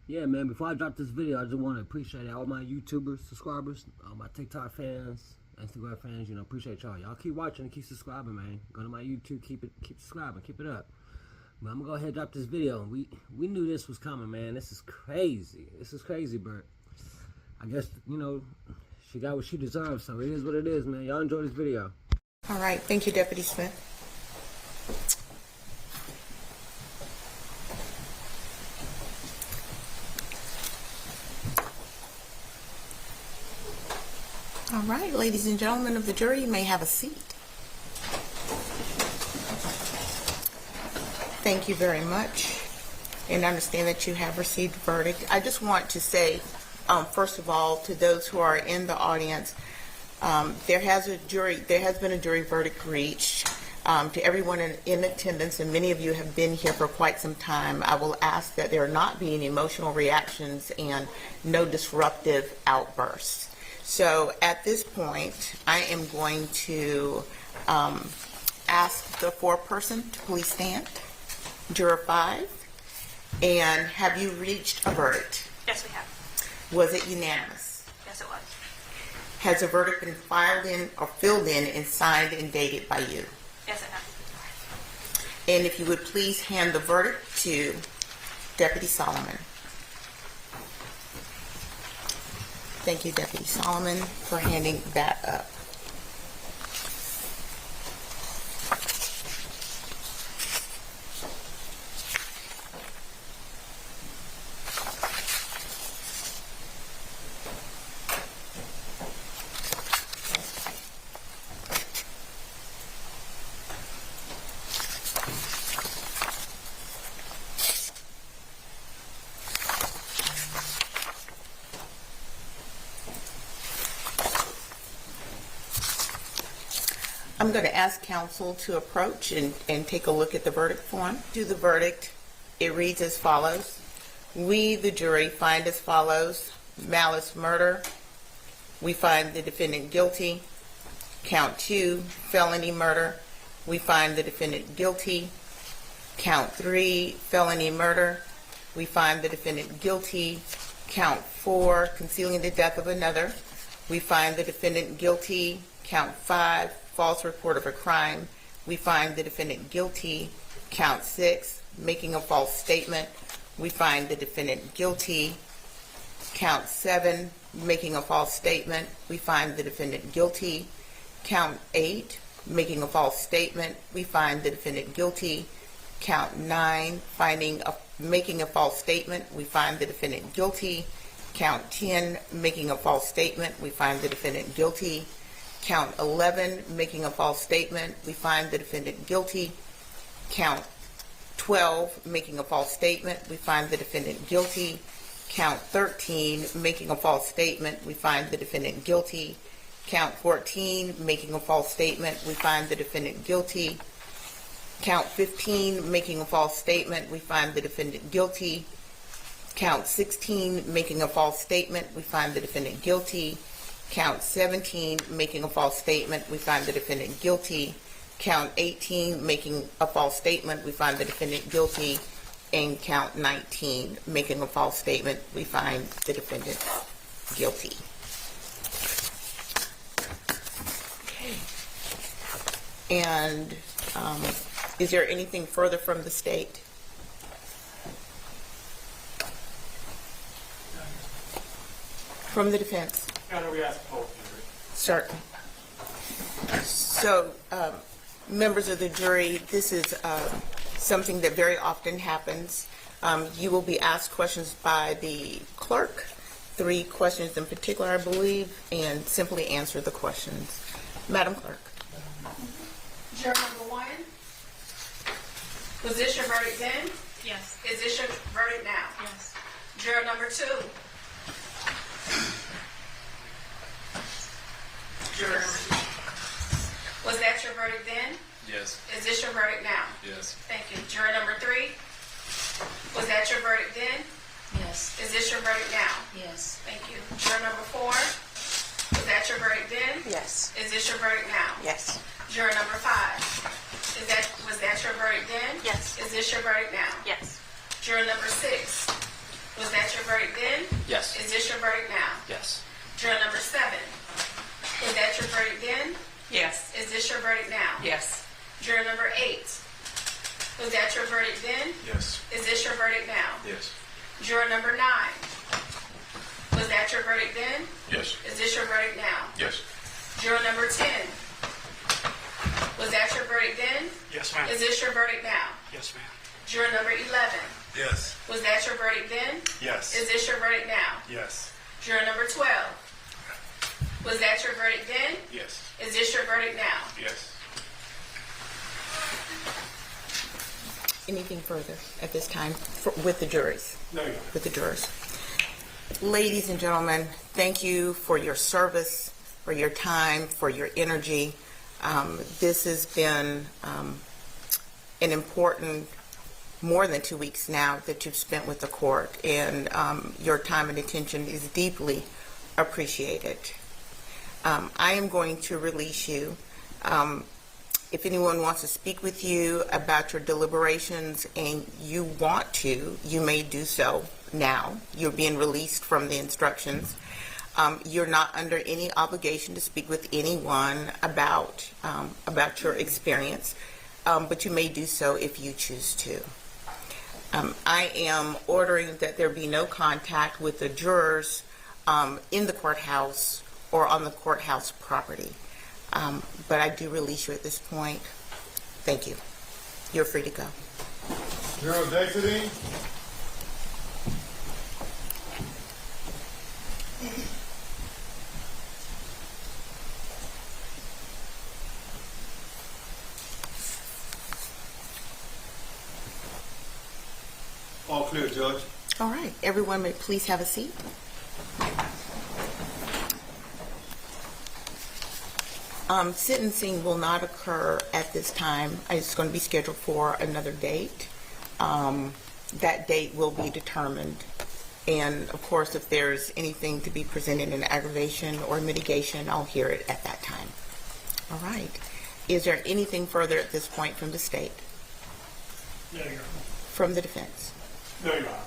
Yeah, man, before I drop this video, I just want to appreciate all my YouTubers, subscribers, all my TikTok fans, Instagram fans, appreciate y'all. Y'all keep watching and keep subscribing, man. Go to my YouTube, keep subscribing, keep it up. But I'm gonna go ahead and drop this video. We knew this was coming, man. This is crazy. This is crazy, but I guess, she got what she deserves, so it is what it is, man. Y'all enjoy this video. All right, thank you, Deputy Smith. All right, ladies and gentlemen of the jury, you may have a seat. Thank you very much. And I understand that you have received a verdict. I just want to say, first of all, to those who are in the audience, there has been a jury verdict reached. To everyone in attendance, and many of you have been here for quite some time, I will ask that there not be any emotional reactions and no disruptive outbursts. So at this point, I am going to ask the foreperson to please stand. Juror 5. And have you reached a verdict? Yes, we have. Was it unanimous? Yes, it was. Has the verdict been filed in or filled in and signed and dated by you? Yes, it has. And if you would please hand the verdict to Deputy Solomon. Thank you, Deputy Solomon, for handing that up. I'm going to ask counsel to approach and take a look at the verdict form. To the verdict, it reads as follows. We, the jury, find as follows: malice murder. We find the defendant guilty. Count 2, felony murder. We find the defendant guilty. Count 3, felony murder. We find the defendant guilty. Count 4, concealing the death of another. We find the defendant guilty. Count 5, false report of a crime. We find the defendant guilty. Count 6, making a false statement. We find the defendant guilty. Count 7, making a false statement. We find the defendant guilty. Count 8, making a false statement. We find the defendant guilty. Count 9, making a false statement. We find the defendant guilty. Count 10, making a false statement. We find the defendant guilty. Count 11, making a false statement. We find the defendant guilty. Count 12, making a false statement. We find the defendant guilty. Count 13, making a false statement. We find the defendant guilty. Count 14, making a false statement. We find the defendant guilty. Count 15, making a false statement. We find the defendant guilty. Count 16, making a false statement. We find the defendant guilty. Count 17, making a false statement. We find the defendant guilty. Count 18, making a false statement. We find the defendant guilty. And count 19, making a false statement. We find the defendant guilty. Okay. And is there anything further from the state? From the defense? We asked both. Certainly. So, members of the jury, this is something that very often happens. You will be asked questions by the clerk, 3 questions in particular, I believe, and simply answer the questions. Madam Clerk. Juror number 1, was this your verdict then? Yes. Is this your verdict now? Yes. Juror number 2. Juror number 2. Was that your verdict then? Yes. Is this your verdict now? Yes. Thank you. Juror number 3. Was that your verdict then? Yes. Is this your verdict now? Yes. Thank you. Juror number 4. Was that your verdict then? Yes. Is this your verdict now? Yes. Juror number 5. Was that your verdict then? Yes. Is this your verdict now? Yes. Juror number 6. Was that your verdict then? Yes. Is this your verdict now? Yes. Juror number 7. Was that your verdict then? Yes. Is this your verdict now? Yes. Juror number 8. Was that your verdict then? Yes. Is this your verdict now? Yes. Juror number 9. Was that your verdict then? Yes. Is this your verdict now? Yes. Juror number 10. Was that your verdict then? Yes, ma'am. Is this your verdict now? Yes, ma'am. Juror number 11. Yes. Was that your verdict then? Yes. Is this your verdict now? Yes. Juror number 12. Was that your verdict then? Yes. Is this your verdict now? Yes. Anything further at this time with the juries? No, Your Honor. With the jurors. Ladies and gentlemen, thank you for your service, for your time, for your energy. This has been an important, more than 2 weeks now that you've spent with the court, and your time and attention is deeply appreciated. I am going to release you. If anyone wants to speak with you about your deliberations and you want to, you may do so now. You're being released from the instructions. You're not under any obligation to speak with anyone about your experience, but you may do so if you choose to. I am ordering that there be no contact with the jurors in the courthouse or on the courthouse property. But I do release you at this point. Thank you. You're free to go. Gerald Dexity. All clear, Judge. All right. Everyone may please have a seat. Sentencing will not occur at this time. It's going to be scheduled for another date. That date will be determined. And of course, if there's anything to be presented in aggravation or mitigation, I'll hear it at that time. All right. Is there anything further at this point from the state? No, Your Honor. From the defense? No, Your Honor.